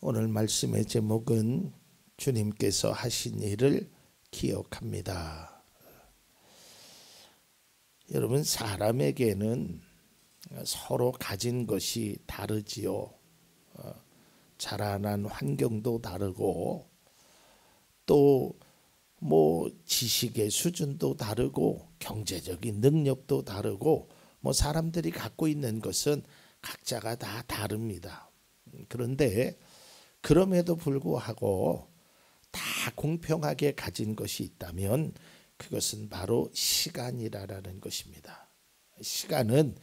오늘 말씀의 제목은 주님께서 하신 일을 기억합니다. 여러분, 사람에게는 서로 가진 것이 다르지요. 자라난 환경도 다르고 또 지식의 수준도 다르고 경제적인 능력도 다르고 사람들이 갖고 있는 것은 각자가 다 다릅니다. 그런데 그럼에도 불구하고 다 공평하게 가진 것이 있다면 그것은 바로 시간이라는 것입니다. 시간은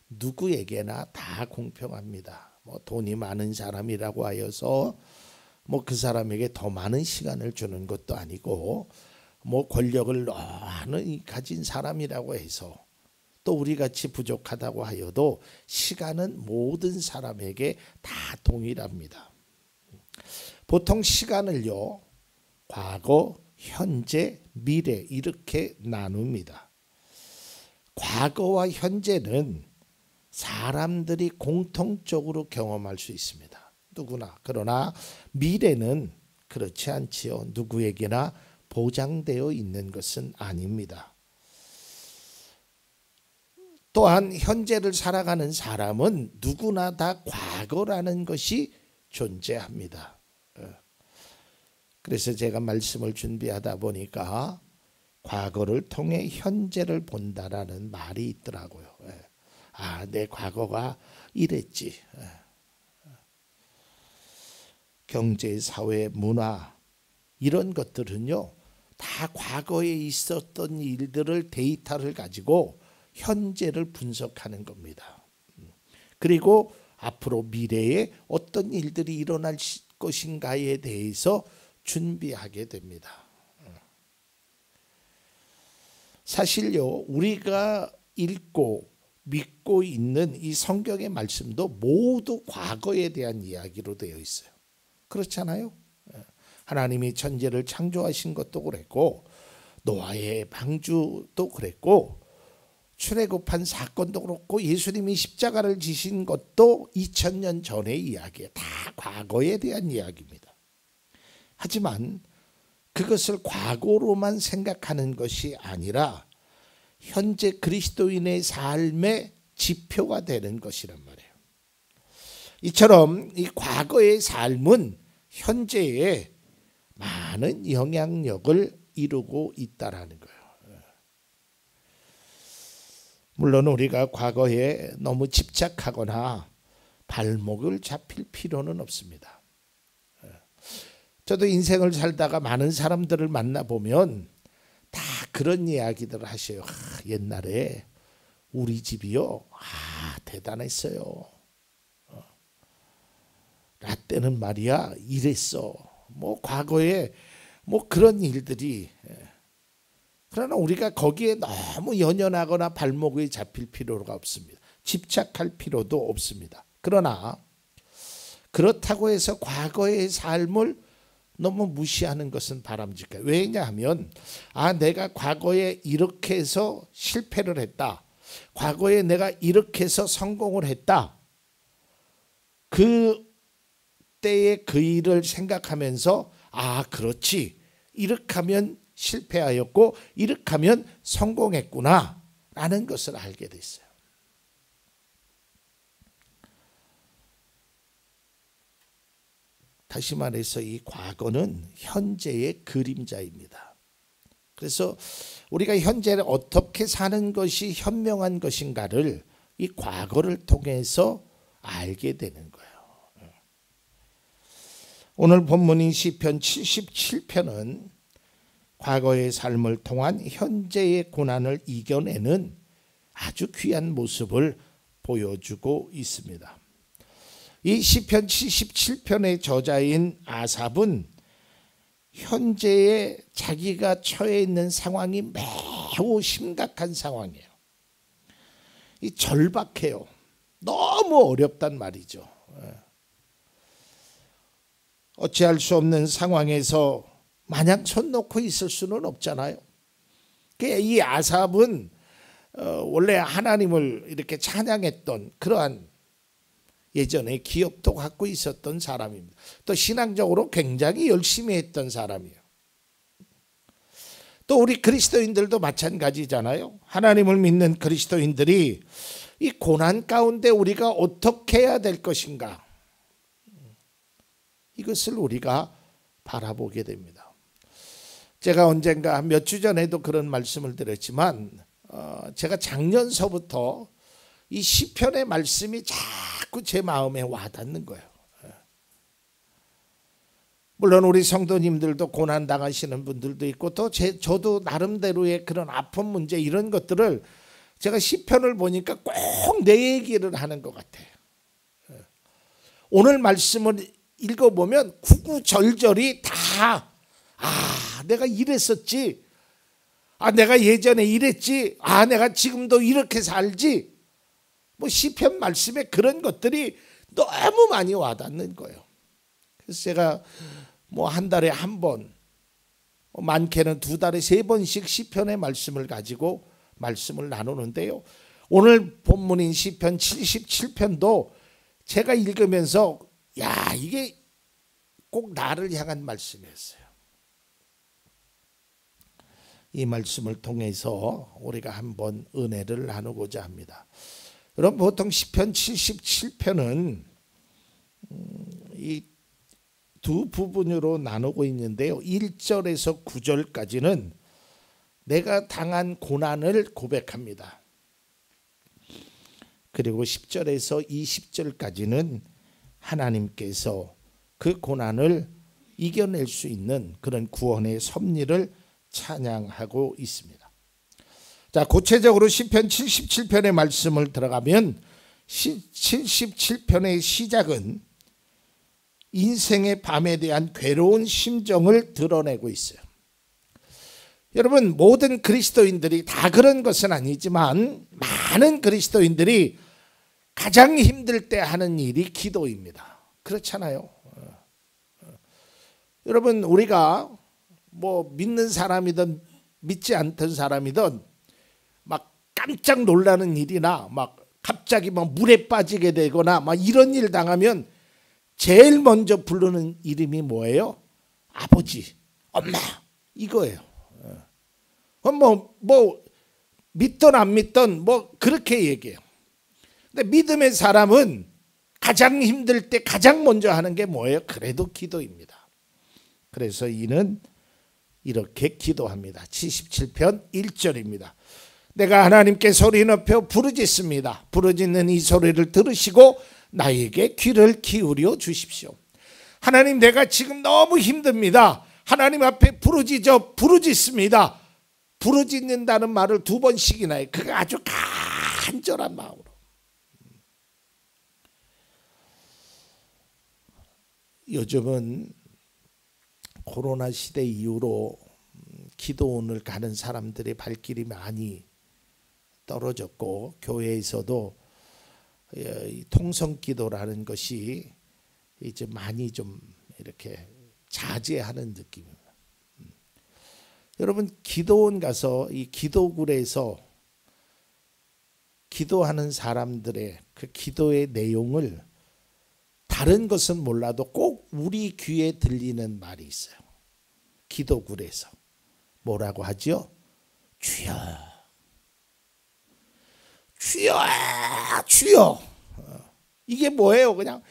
누구에게나 다 공평합니다. 돈이 많은 사람이라고 하여서 그 사람에게 더 많은 시간을 주는 것도 아니고 권력을 많이 가진 사람이라고 해서 또 우리같이 부족하다고 하여도 시간은 모든 사람에게 다 동일합니다. 보통 시간을요, 과거, 현재, 미래 이렇게 나눕니다. 과거와 현재는 사람들이 공통적으로 경험할 수 있습니다. 누구나. 그러나 미래는 그렇지 않지요. 누구에게나 보장되어 있는 것은 아닙니다. 또한 현재를 살아가는 사람은 누구나 다 과거라는 것이 존재합니다. 그래서 제가 말씀을 준비하다 보니까 과거를 통해 현재를 본다라는 말이 있더라고요. 내 과거가 이랬지. 경제, 사회, 문화 이런 것들은요, 다 과거에 있었던 일들을 데이터를 가지고 현재를 분석하는 겁니다. 그리고 앞으로 미래에 어떤 일들이 일어날 것인가에 대해서 준비하게 됩니다. 사실요, 우리가 읽고 믿고 있는 이 성경의 말씀도 모두 과거에 대한 이야기로 되어 있어요. 그렇잖아요? 하나님이 천지를 창조하신 것도 그랬고 노아의 방주도 그랬고 출애굽한 사건도 그렇고 예수님이 십자가를 지신 것도 2000년 전의 이야기예요. 다 과거에 대한 이야기입니다. 하지만 그것을 과거로만 생각하는 것이 아니라 현재 그리스도인의 삶의 지표가 되는 것이란 말이에요. 이처럼 이 과거의 삶은 현재에 많은 영향력을 이루고 있다라는 거예요. 물론 우리가 과거에 너무 집착하거나 발목을 잡힐 필요는 없습니다. 저도 인생을 살다가 많은 사람들을 만나보면 다 그런 이야기들을 하셔요. 옛날에 우리 집이요, 대단했어요. 라떼는 말이야 이랬어. 과거에 그런 일들이. 그러나 우리가 거기에 너무 연연하거나 발목에 잡힐 필요가 없습니다. 집착할 필요도 없습니다. 그러나 그렇다고 해서 과거의 삶을 너무 무시하는 것은 바람직해요. 왜냐하면 내가 과거에 이렇게 해서 실패를 했다. 과거에 내가 이렇게 해서 성공을 했다. 그 때의 그 일을 생각하면서 그렇지. 이렇게 하면 실패하였고 이렇게 하면 성공했구나 라는 것을 알게 됐어요. 다시 말해서 이 과거는 현재의 그림자입니다. 그래서 우리가 현재를 어떻게 사는 것이 현명한 것인가를 이 과거를 통해서 알게 되는 거예요. 오늘 본문인 시편 77편은 과거의 삶을 통한 현재의 고난을 이겨내는 아주 귀한 모습을 보여주고 있습니다. 이 시편 77편의 저자인 아삽은 현재에 자기가 처해 있는 상황이 매우 심각한 상황이에요. 이 절박해요. 너무 어렵단 말이죠. 어찌할 수 없는 상황에서 마냥 손 놓고 있을 수는 없잖아요. 이 아삽은 원래 하나님을 이렇게 찬양했던 그러한 예전에 기업도 갖고 있었던 사람입니다. 또 신앙적으로 굉장히 열심히 했던 사람이에요. 또 우리 그리스도인들도 마찬가지잖아요. 하나님을 믿는 그리스도인들이 이 고난 가운데 우리가 어떻게 해야 될 것인가, 이것을 우리가 바라보게 됩니다. 제가 언젠가 몇 주 전에도 그런 말씀을 드렸지만 제가 작년서부터 이 시편의 말씀이 자꾸 제 마음에 와닿는 거예요. 물론 우리 성도님들도 고난 당하시는 분들도 있고 또 저도 나름대로의 그런 아픈 문제 이런 것들을 제가 시편을 보니까 꼭 내 얘기를 하는 것 같아요. 오늘 말씀을 읽어보면 구구절절이 다 내가 이랬었지, 내가 예전에 이랬지, 내가 지금도 이렇게 살지, 뭐 시편 말씀에 그런 것들이 너무 많이 와닿는 거예요. 그래서 제가 뭐 한 달에 한 번, 많게는 두 달에 세 번씩 시편의 말씀을 가지고 말씀을 나누는데요. 오늘 본문인 시편 77편도 제가 읽으면서 이게 꼭 나를 향한 말씀이었어요. 이 말씀을 통해서 우리가 한번 은혜를 나누고자 합니다. 여러분, 보통 시편 77편은 이 두 부분으로 나누고 있는데요. 1절에서 9절까지는 내가 당한 고난을 고백합니다. 그리고 10절에서 20절까지는 하나님께서 그 고난을 이겨낼 수 있는 그런 구원의 섭리를 찬양하고 있습니다. 자, 구체적으로 시편 77편의 말씀을 들어가면 77편의 시작은 인생의 밤에 대한 괴로운 심정을 드러내고 있어요. 여러분, 모든 그리스도인들이 다 그런 것은 아니지만 많은 그리스도인들이 가장 힘들 때 하는 일이 기도입니다. 그렇잖아요. 여러분, 우리가 뭐 믿는 사람이든 믿지 않던 사람이든 막 깜짝 놀라는 일이나 막 갑자기 막 물에 빠지게 되거나 막 이런 일 당하면 제일 먼저 부르는 이름이 뭐예요? 아버지, 엄마, 이거예요. 뭐 믿든 안 믿든 뭐 그렇게 얘기해요. 근데 믿음의 사람은 가장 힘들 때 가장 먼저 하는 게 뭐예요? 그래도 기도입니다. 그래서 이는 이렇게 기도합니다. 77편 1절입니다. 내가 하나님께 소리 높여 부르짖습니다. 부르짖는 이 소리를 들으시고 나에게 귀를 기울여 주십시오. 하나님, 내가 지금 너무 힘듭니다. 하나님 앞에 부르짖습니다. 부르짖는다는 말을 두 번씩이나 해요. 그게 아주 간절한 마음으로. 요즘은 코로나 시대 이후로 기도원을 가는 사람들의 발길이 많이 떨어졌고 교회에서도 통성기도라는 것이 이제 많이 좀 이렇게 자제하는 느낌입니다. 여러분, 기도원 가서 이 기도굴에서 기도하는 사람들의 그 기도의 내용을 다른 것은 몰라도 꼭 우리 귀에 들리는 말이 있어요. 기도굴에서 뭐라고 하죠? 주여, 주여, 주여. 이게 뭐예요? 그냥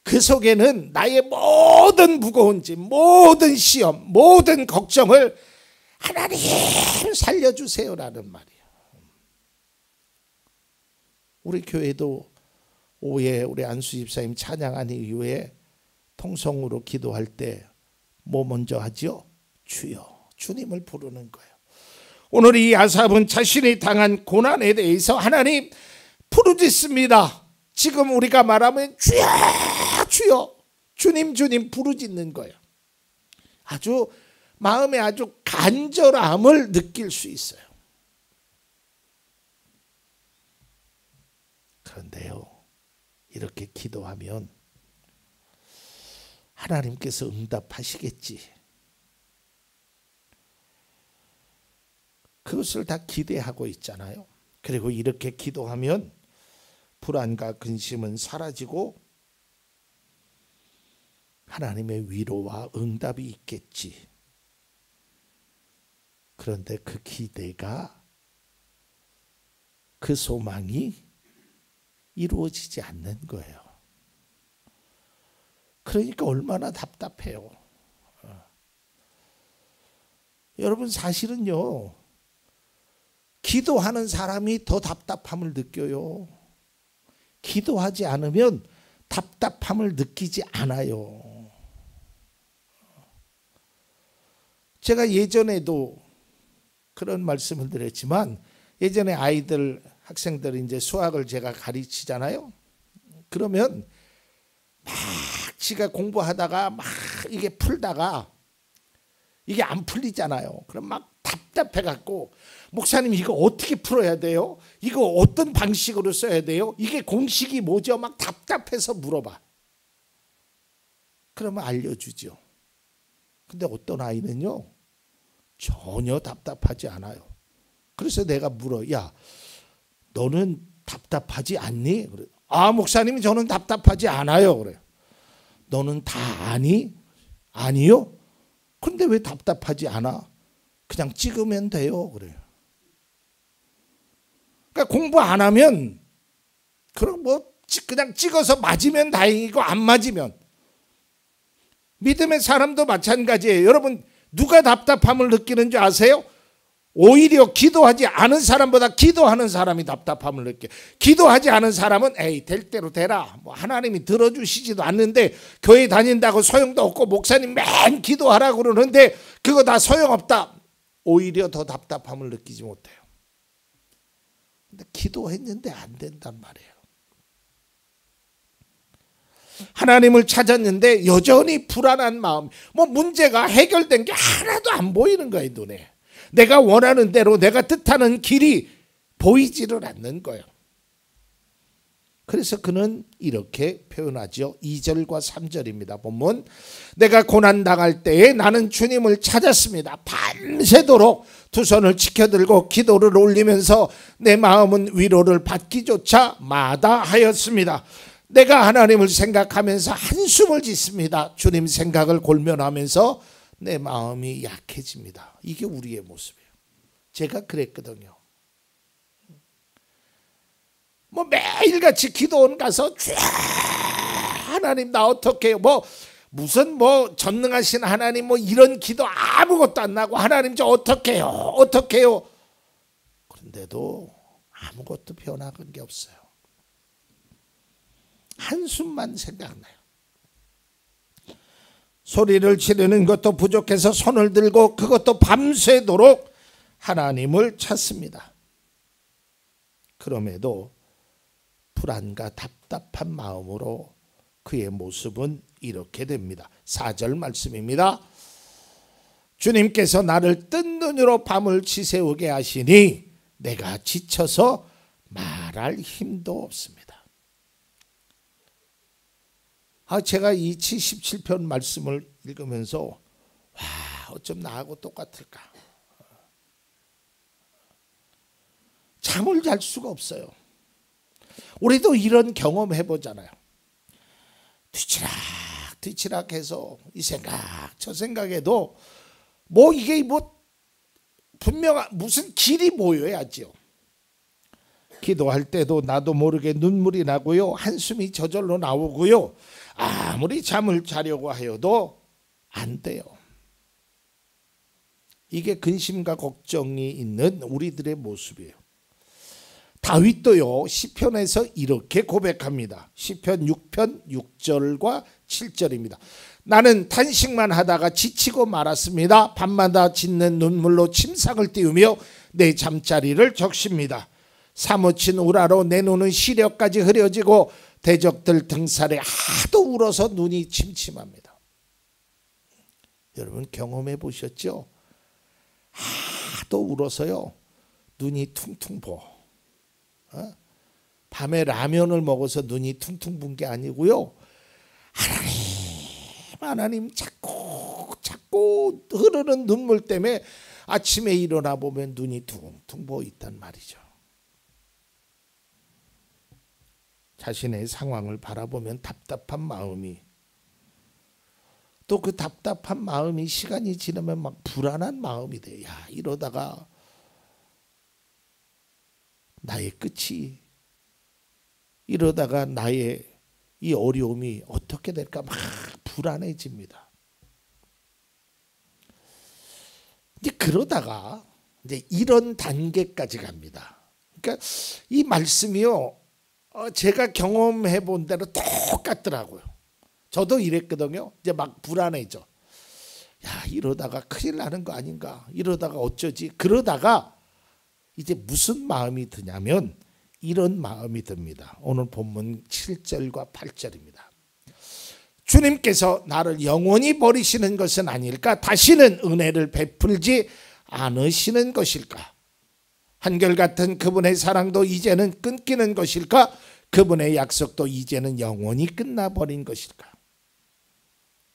그 속에는 나의 모든 무거운 짐, 모든 시험, 모든 걱정을 하나님 살려주세요라는 말이에요. 우리 교회도 오후에 우리 안수 집사님 찬양한 이후에 통성으로 기도할 때 뭐 먼저 하죠? 주여, 주님을 부르는 거예요. 오늘 이 아삽은 자신이 당한 고난에 대해서 하나님 부르짖습니다. 지금 우리가 말하면 주여, 주여, 주님, 주님 부르짖는 거예요. 아주 마음에 아주 간절함을 느낄 수 있어요. 그런데요, 이렇게 기도하면 하나님께서 응답하시겠지, 그것을 다 기대하고 있잖아요. 그리고 이렇게 기도하면 불안과 근심은 사라지고 하나님의 위로와 응답이 있겠지. 그런데 그 기대가, 그 소망이 이루어지지 않는 거예요. 그러니까 얼마나 답답해요. 여러분, 사실은요, 기도하는 사람이 더 답답함을 느껴요. 기도하지 않으면 답답함을 느끼지 않아요. 제가 예전에도 그런 말씀을 드렸지만, 예전에 아이들, 학생들 이제 수학을 제가 가르치잖아요. 그러면 막 지가 공부하다가 막 이게 풀다가 이게 안 풀리잖아요. 그럼 막 답답해 갖고, 목사님 이거 어떻게 풀어야 돼요? 이거 어떤 방식으로 써야 돼요? 이게 공식이 뭐죠? 막 답답해서 물어봐. 그러면 알려주죠. 근데 어떤 아이는요, 전혀 답답하지 않아요. 그래서 내가 물어, 야, 너는 답답하지 않니? 그래. 아, 목사님 저는 답답하지 않아요. 그래요. 너는 다 아니? 아니요? 근데 왜 답답하지 않아? 그냥 찍으면 돼요. 그래요. 그러니까 공부 안 하면, 그럼 뭐 그냥 찍어서 맞으면 다행이고 안 맞으면. 믿음의 사람도 마찬가지예요. 여러분, 누가 답답함을 느끼는 줄 아세요? 오히려 기도하지 않은 사람보다 기도하는 사람이 답답함을 느껴. 기도하지 않은 사람은 에이, 될 대로 되라. 뭐 하나님이 들어주시지도 않는데, 교회 다닌다고 소용도 없고, 목사님 맨 기도하라고 그러는데 그거 다 소용없다. 오히려 더 답답함을 느끼지 못해요. 근데 기도했는데 안 된단 말이에요. 하나님을 찾았는데 여전히 불안한 마음, 뭐 문제가 해결된 게 하나도 안 보이는 거예요. 눈에 내가 원하는 대로, 내가 뜻하는 길이 보이지를 않는 거예요. 그래서 그는 이렇게 표현하죠. 2절과 3절입니다. 보면, 내가 고난당할 때에 나는 주님을 찾았습니다. 밤새도록 두 손을 치켜들고 기도를 올리면서 내 마음은 위로를 받기조차 마다하였습니다. 내가 하나님을 생각하면서 한숨을 짓습니다. 주님 생각을 골면하면서 내 마음이 약해집니다. 이게 우리의 모습이에요. 제가 그랬거든요. 뭐 매일같이 기도원 가서 하나님 나 어떻게 해요? 뭐 무슨 뭐 전능하신 하나님 뭐 이런 기도 아무것도 안 나고, 하나님 저 어떻게 해요? 어떻게 해요? 그런데도 아무것도 변화한 게 없어요. 한숨만 생각나요. 소리를 지르는 것도 부족해서 손을 들고 그것도 밤새도록 하나님을 찾습니다. 그럼에도 불안과 답답한 마음으로 그의 모습은 이렇게 됩니다. 4절 말씀입니다. 주님께서 나를 뜬 눈으로 밤을 지새우게 하시니 내가 지쳐서 말할 힘도 없습니다. 제가 이 77편 말씀을 읽으면서 와, 어쩜 나하고 똑같을까. 잠을 잘 수가 없어요. 우리도 이런 경험 해보잖아요. 뒤치락 해서 이 생각 저 생각에도 뭐 이게 뭐 분명한 무슨 길이 보여야죠. 기도할 때도 나도 모르게 눈물이 나고요, 한숨이 저절로 나오고요, 아무리 잠을 자려고 하여도 안 돼요. 이게 근심과 걱정이 있는 우리들의 모습이에요. 다윗도요, 시편에서 이렇게 고백합니다. 시편 6편 6절과 7절입니다. 나는 탄식만 하다가 지치고 말았습니다. 밤마다 짖는 눈물로 침상을 띄우며 내 잠자리를 적십니다. 사무친 우라로 내 눈은 시력까지 흐려지고 대적들 등살에 하도 울어서 눈이 침침합니다. 여러분 경험해 보셨죠? 하도 울어서요, 눈이 퉁퉁 부어. 밤에 라면을 먹어서 눈이 퉁퉁 분 게 아니고요, 하나님 자꾸 흐르는 눈물 때문에 아침에 일어나 보면 눈이 퉁퉁 부어 있단 말이죠. 자신의 상황을 바라보면 답답한 마음이, 또 그 답답한 마음이 시간이 지나면 막 불안한 마음이 돼. 야, 이러다가 나의 끝이, 이러다가 나의 이 어려움이 어떻게 될까 막 불안해집니다. 이제 그러다가 이제 이런 단계까지 갑니다. 그러니까 이 말씀이요, 제가 경험해 본 대로 똑같더라고요. 저도 이랬거든요. 이제 막 불안해져. 야, 이러다가 큰일 나는 거 아닌가? 이러다가 어쩌지? 그러다가 이제 무슨 마음이 드냐면 이런 마음이 듭니다. 오늘 본문 7절과 8절입니다. 주님께서 나를 영원히 버리시는 것은 아닐까? 다시는 은혜를 베풀지 않으시는 것일까? 한결같은 그분의 사랑도 이제는 끊기는 것일까? 그분의 약속도 이제는 영원히 끝나버린 것일까?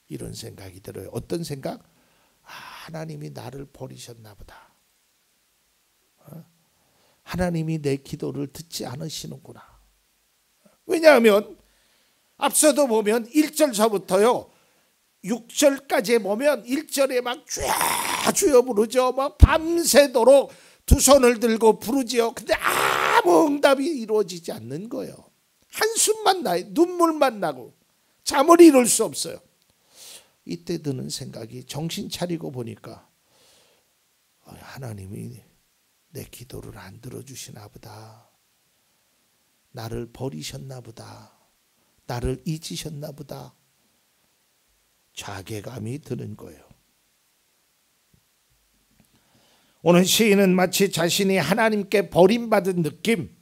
이런 생각이 들어요. 어떤 생각? 하나님이 나를 버리셨나 보다. 하나님이 내 기도를 듣지 않으시는구나. 왜냐하면 앞서도 보면 1절서부터요 6절까지 보면 1절에 막 주여 부르죠. 막 밤새도록 두 손을 들고 부르지요. 근데 아무 응답이 이루어지지 않는 거예요. 한숨만 나요. 눈물만 나고 잠을 이룰 수 없어요. 이때 드는 생각이, 정신 차리고 보니까 하나님이 내 기도를 안 들어주시나 보다. 나를 버리셨나 보다. 나를 잊으셨나 보다. 자괴감이 드는 거예요. 오늘 시인은 마치 자신이 하나님께 버림받은 느낌,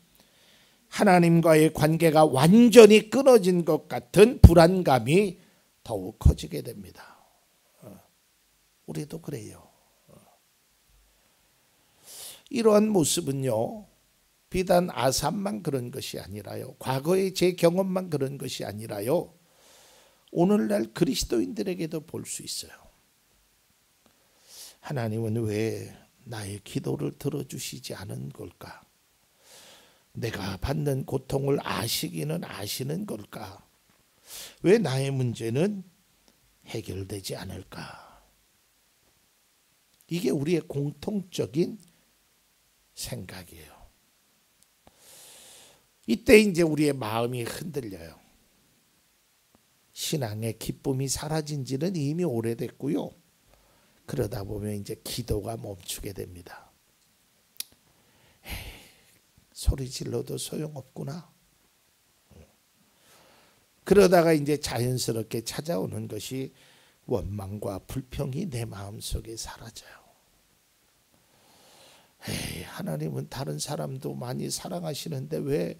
하나님과의 관계가 완전히 끊어진 것 같은 불안감이 더욱 커지게 됩니다. 우리도 그래요. 이러한 모습은요, 비단 아삽만 그런 것이 아니라요, 과거의 제 경험만 그런 것이 아니라요, 오늘날 그리스도인들에게도 볼 수 있어요. 하나님은 왜 나의 기도를 들어주시지 않은 걸까? 내가 받는 고통을 아시기는 아시는 걸까? 왜 나의 문제는 해결되지 않을까? 이게 우리의 공통적인 생각이에요. 이때 이제 우리의 마음이 흔들려요. 신앙의 기쁨이 사라진 지는 이미 오래됐고요. 그러다 보면 이제 기도가 멈추게 됩니다. 에이, 소리 질러도 소용없구나. 그러다가 이제 자연스럽게 찾아오는 것이 원망과 불평이 내 마음속에 사라져요. 에이, 하나님은 다른 사람도 많이 사랑하시는데 왜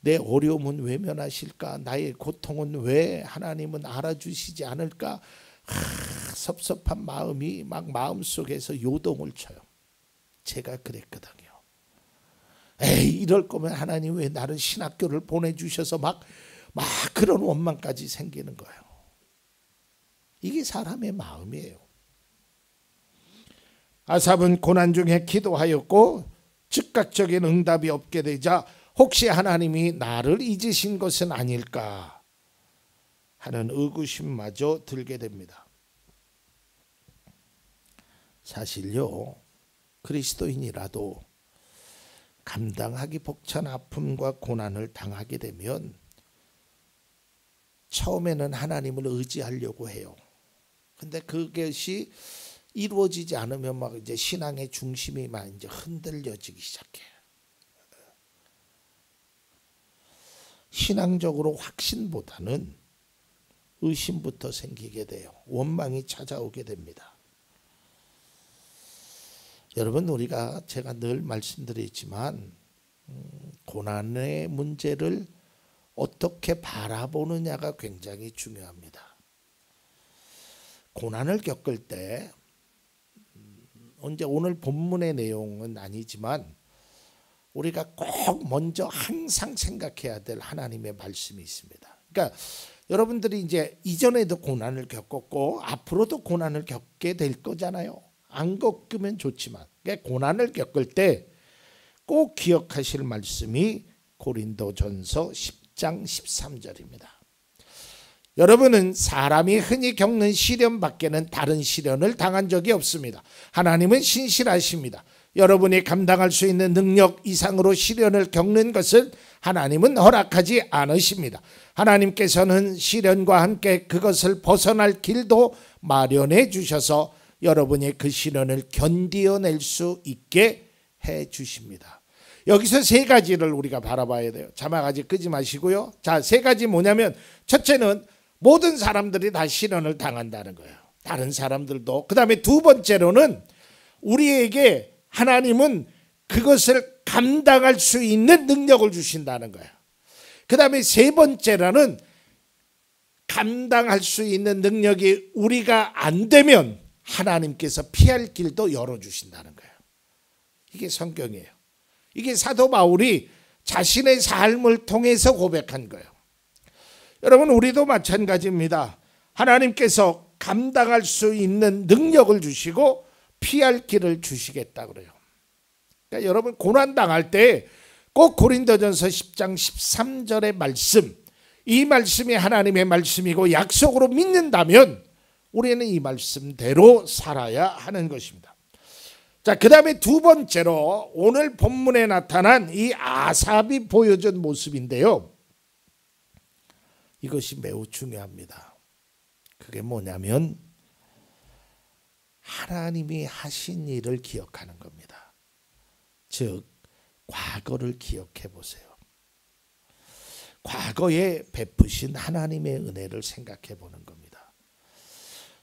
내 어려움은 외면하실까? 나의 고통은 왜 하나님은 알아주시지 않을까? 섭섭한 마음이 막 마음속에서 요동을 쳐요. 제가 그랬거든요. 에이, 이럴 거면 하나님 왜 나를 신학교를 보내주셔서 막 그런 원망까지 생기는 거예요. 이게 사람의 마음이에요. 아삽은 고난 중에 기도하였고 즉각적인 응답이 없게 되자 혹시 하나님이 나를 잊으신 것은 아닐까 하는 의구심마저 들게 됩니다. 사실요, 그리스도인이라도 감당하기 벅찬 아픔과 고난을 당하게 되면 처음에는 하나님을 의지하려고 해요. 근데 그것이 이루어지지 않으면 막 이제 신앙의 중심이 막 이제 흔들려지기 시작해요. 신앙적으로 확신보다는 의심부터 생기게 돼요. 원망이 찾아오게 됩니다. 여러분, 제가 늘 말씀드리지만 고난의 문제를 어떻게 바라보느냐가 굉장히 중요합니다. 고난을 겪을 때 오늘 본문의 내용은 아니지만 우리가 꼭 먼저 항상 생각해야 될 하나님의 말씀이 있습니다. 그러니까 여러분들이 이제 이전에도 고난을 겪었고 앞으로도 고난을 겪게 될 거잖아요. 안 겪으면 좋지만 그러니까 고난을 겪을 때 꼭 기억하실 말씀이 고린도전서 10장 13절입니다. 여러분은 사람이 흔히 겪는 시련 밖에는 다른 시련을 당한 적이 없습니다. 하나님은 신실하십니다. 여러분이 감당할 수 있는 능력 이상으로 시련을 겪는 것을 하나님은 허락하지 않으십니다. 하나님께서는 시련과 함께 그것을 벗어날 길도 마련해 주셔서 여러분이 그 시련을 견디어낼 수 있게 해 주십니다. 여기서 세 가지를 우리가 바라봐야 돼요. 자막 아직 끄지 마시고요. 자, 세 가지 뭐냐면, 첫째는 모든 사람들이 다 시련을 당한다는 거예요. 다른 사람들도. 그 다음에 두 번째로는 우리에게 하나님은 그것을 감당할 수 있는 능력을 주신다는 거예요. 그 다음에 세 번째로는 감당할 수 있는 능력이 우리가 안 되면 하나님께서 피할 길도 열어주신다는 거예요. 이게 성경이에요. 이게 사도 바울이 자신의 삶을 통해서 고백한 거예요. 여러분, 우리도 마찬가지입니다. 하나님께서 감당할 수 있는 능력을 주시고 피할 길을 주시겠다 그래요. 그러니까 여러분, 고난당할 때 꼭 고린도전서 10장 13절의 말씀, 이 말씀이 하나님의 말씀이고 약속으로 믿는다면 우리는 이 말씀대로 살아야 하는 것입니다. 자, 그 다음에 두 번째로 오늘 본문에 나타난 이 아삽이 보여준 모습인데요. 이것이 매우 중요합니다. 그게 뭐냐면 하나님이 하신 일을 기억하는 겁니다. 즉 과거를 기억해 보세요. 과거에 베푸신 하나님의 은혜를 생각해 보는 겁니다.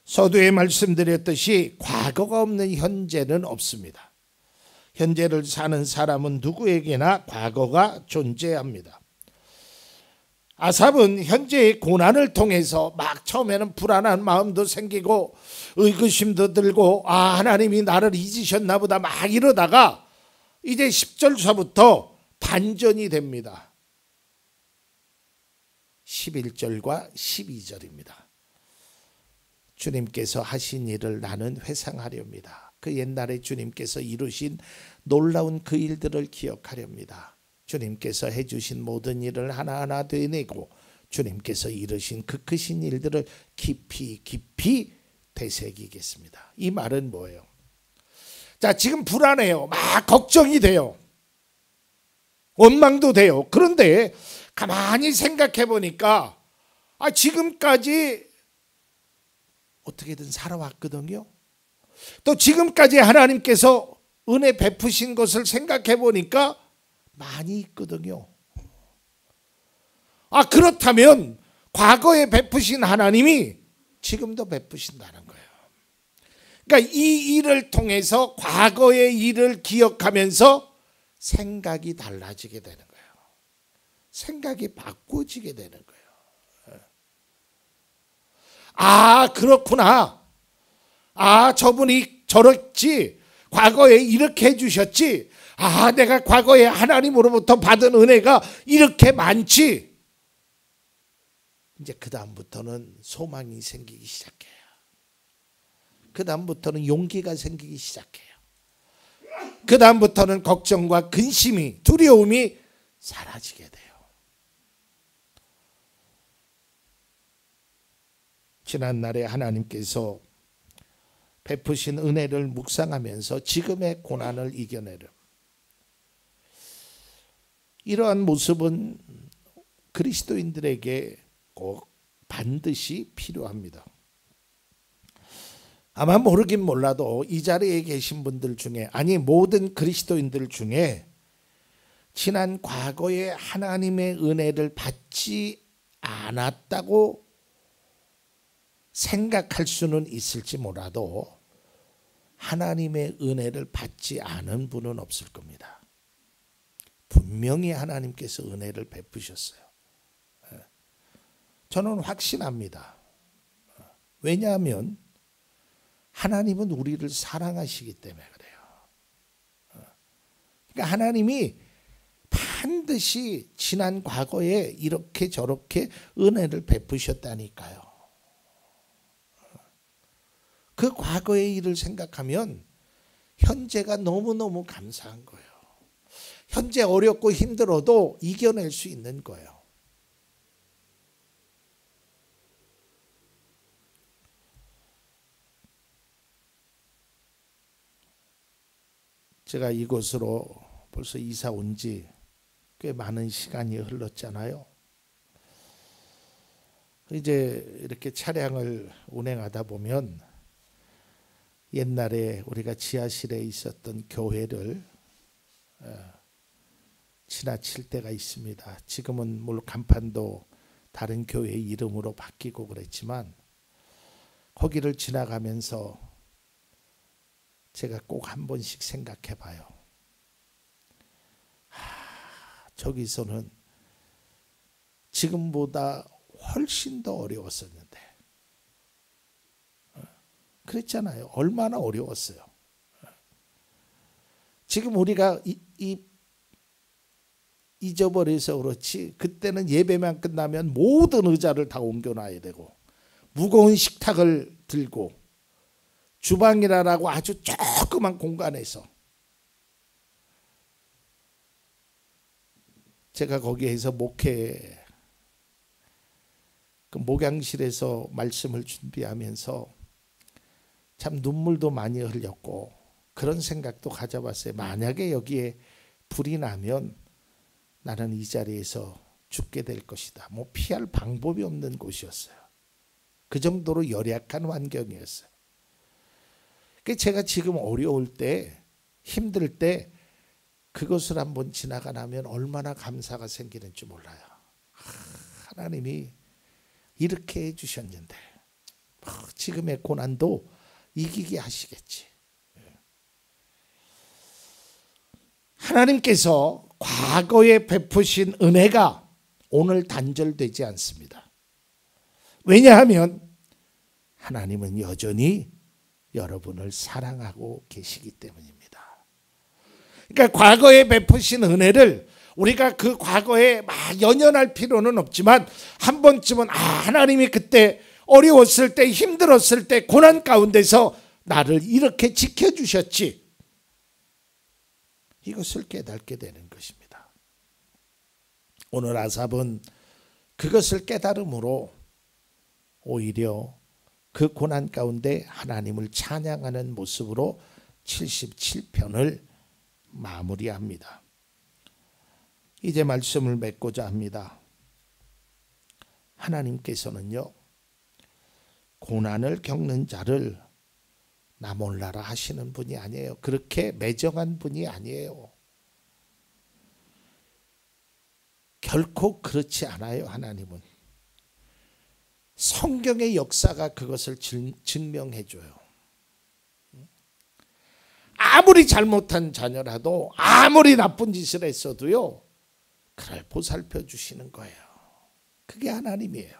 서두에 말씀드렸듯이 과거가 없는 현재는 없습니다. 현재를 사는 사람은 누구에게나 과거가 존재합니다. 아삽은 현재의 고난을 통해서 막 처음에는 불안한 마음도 생기고 의구심도 들고, 아, 하나님이 나를 잊으셨나 보다 막 이러다가 이제 10절서부터 반전이 됩니다. 11절과 12절입니다. 주님께서 하신 일을 나는 회상하렵니다. 그 옛날에 주님께서 이루신 놀라운 그 일들을 기억하렵니다. 주님께서 해주신 모든 일을 하나하나 되뇌고 주님께서 이루신 그 크신 일들을 깊이 깊이 되새기겠습니다. 이 말은 뭐예요? 자, 지금 불안해요. 막 걱정이 돼요. 원망도 돼요. 그런데 가만히 생각해 보니까 지금까지 어떻게든 살아왔거든요. 또 지금까지 하나님께서 은혜 베푸신 것을 생각해 보니까 많이 있거든요. 그렇다면 과거에 베푸신 하나님이 지금도 베푸신다는 거예요. 그러니까 이 일을 통해서 과거의 일을 기억하면서 생각이 달라지게 되는 거예요. 생각이 바꿔지게 되는 거예요. 그렇구나. 저분이 저랬지. 과거에 이렇게 해주셨지. 내가 과거에 하나님으로부터 받은 은혜가 이렇게 많지. 이제 그 다음부터는 소망이 생기기 시작해요. 그 다음부터는 용기가 생기기 시작해요. 그 다음부터는 걱정과 근심이, 두려움이 사라지게 돼요. 지난날에 하나님께서 베푸신 은혜를 묵상하면서 지금의 고난을 이겨내려. 이러한 모습은 그리스도인들에게 꼭 반드시 필요합니다. 아마 모르긴 몰라도 이 자리에 계신 분들 중에, 모든 그리스도인들 중에 지난 과거에 하나님의 은혜를 받지 않았다고 생각할 수는 있을지 몰라도 하나님의 은혜를 받지 않은 분은 없을 겁니다. 분명히 하나님께서 은혜를 베푸셨어요. 저는 확신합니다. 왜냐하면 하나님은 우리를 사랑하시기 때문에 그래요. 그러니까 하나님이 반드시 지난 과거에 이렇게 저렇게 은혜를 베푸셨다니까요. 그 과거의 일을 생각하면 현재가 너무너무 감사한 거예요. 현재 어렵고 힘들어도 이겨낼 수 있는 거예요. 제가 이곳으로 벌써 이사 온 지 꽤 많은 시간이 흘렀잖아요. 이제 이렇게 차량을 운행하다 보면 옛날에 우리가 지하실에 있었던 교회를 지나칠 때가 있습니다. 지금은 물론 간판도 다른 교회 이름으로 바뀌고 그랬지만 거기를 지나가면서 제가 꼭 한 번씩 생각해 봐요. 저기서는 지금보다 훨씬 더 어려웠었는데 그랬잖아요. 얼마나 어려웠어요. 지금 우리가 잊어버려서 그렇지 그때는 예배만 끝나면 모든 의자를 다 옮겨놔야 되고 무거운 식탁을 들고 주방이라고 아주 조그만 공간에서 제가 거기에서 그 목양실에서 말씀을 준비하면서 참 눈물도 많이 흘렸고 그런 생각도 가져봤어요. 만약에 여기에 불이 나면 나는 이 자리에서 죽게 될 것이다. 뭐 피할 방법이 없는 곳이었어요. 그 정도로 열악한 환경이었어요. 제가 지금 어려울 때, 힘들 때 그것을 한번 지나가 나면 얼마나 감사가 생기는지 몰라요. 하나님이 이렇게 해주셨는데 지금의 고난도 이기게 하시겠지. 하나님께서 과거에 베푸신 은혜가 오늘 단절되지 않습니다. 왜냐하면 하나님은 여전히 여러분을 사랑하고 계시기 때문입니다. 그러니까 과거에 베푸신 은혜를 우리가 그 과거에 막 연연할 필요는 없지만 한 번쯤은 하나님이 그때 어려웠을 때 힘들었을 때 고난 가운데서 나를 이렇게 지켜주셨지. 이것을 깨닫게 되는 것입니다. 오늘 아삽은 그것을 깨달음으로 오히려 그 고난 가운데 하나님을 찬양하는 모습으로 77편을 마무리합니다. 이제 말씀을 맺고자 합니다. 하나님께서는요, 고난을 겪는 자를 나 몰라라 하시는 분이 아니에요. 그렇게 매정한 분이 아니에요. 결코 그렇지 않아요. 하나님은 성경의 역사가 그것을 증명해 줘요. 아무리 잘못한 자녀라도 아무리 나쁜 짓을 했어도요, 그를 보살펴 주시는 거예요. 그게 하나님이에요.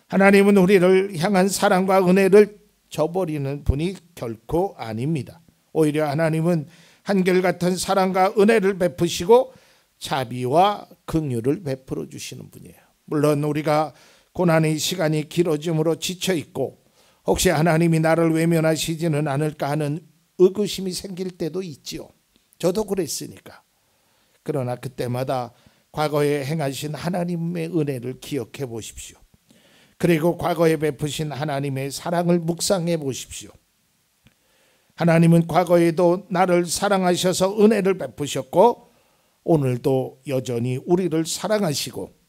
하나님은 우리를 향한 사랑과 은혜를 저버리는 분이 결코 아닙니다. 오히려 하나님은 한결같은 사랑과 은혜를 베푸시고 자비와 긍휼을 베풀어 주시는 분이에요. 물론 우리가 고난의 시간이 길어짐으로 지쳐 있고 혹시 하나님이 나를 외면하시지는 않을까 하는 의구심이 생길 때도 있지요. 저도 그랬으니까. 그러나 그때마다 과거에 행하신 하나님의 은혜를 기억해 보십시오. 그리고 과거에 베푸신 하나님의 사랑을 묵상해 보십시오. 하나님은 과거에도 나를 사랑하셔서 은혜를 베푸셨고 오늘도 여전히 우리를 사랑하시고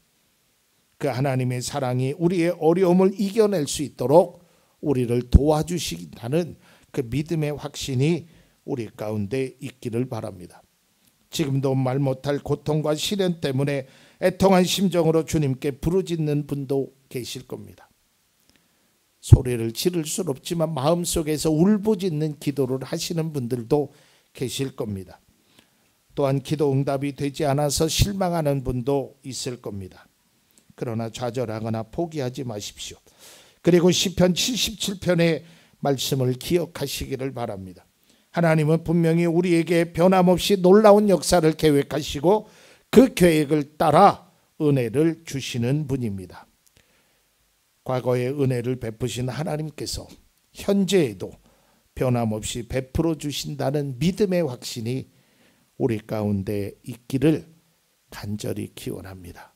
그 하나님의 사랑이 우리의 어려움을 이겨낼 수 있도록 우리를 도와주신다는 그 믿음의 확신이 우리 가운데 있기를 바랍니다. 지금도 말 못할 고통과 시련 때문에 애통한 심정으로 주님께 부르짖는 분도 계실 겁니다. 소리를 지를 수는 없지만 마음속에서 울부짖는 기도를 하시는 분들도 계실 겁니다. 또한 기도 응답이 되지 않아서 실망하는 분도 있을 겁니다. 그러나 좌절하거나 포기하지 마십시오. 그리고 시편 77편의 말씀을 기억하시기를 바랍니다. 하나님은 분명히 우리에게 변함없이 놀라운 역사를 계획하시고 그 계획을 따라 은혜를 주시는 분입니다. 과거의 은혜를 베푸신 하나님께서 현재에도 변함없이 베풀어 주신다는 믿음의 확신이 우리 가운데 있기를 간절히 기원합니다.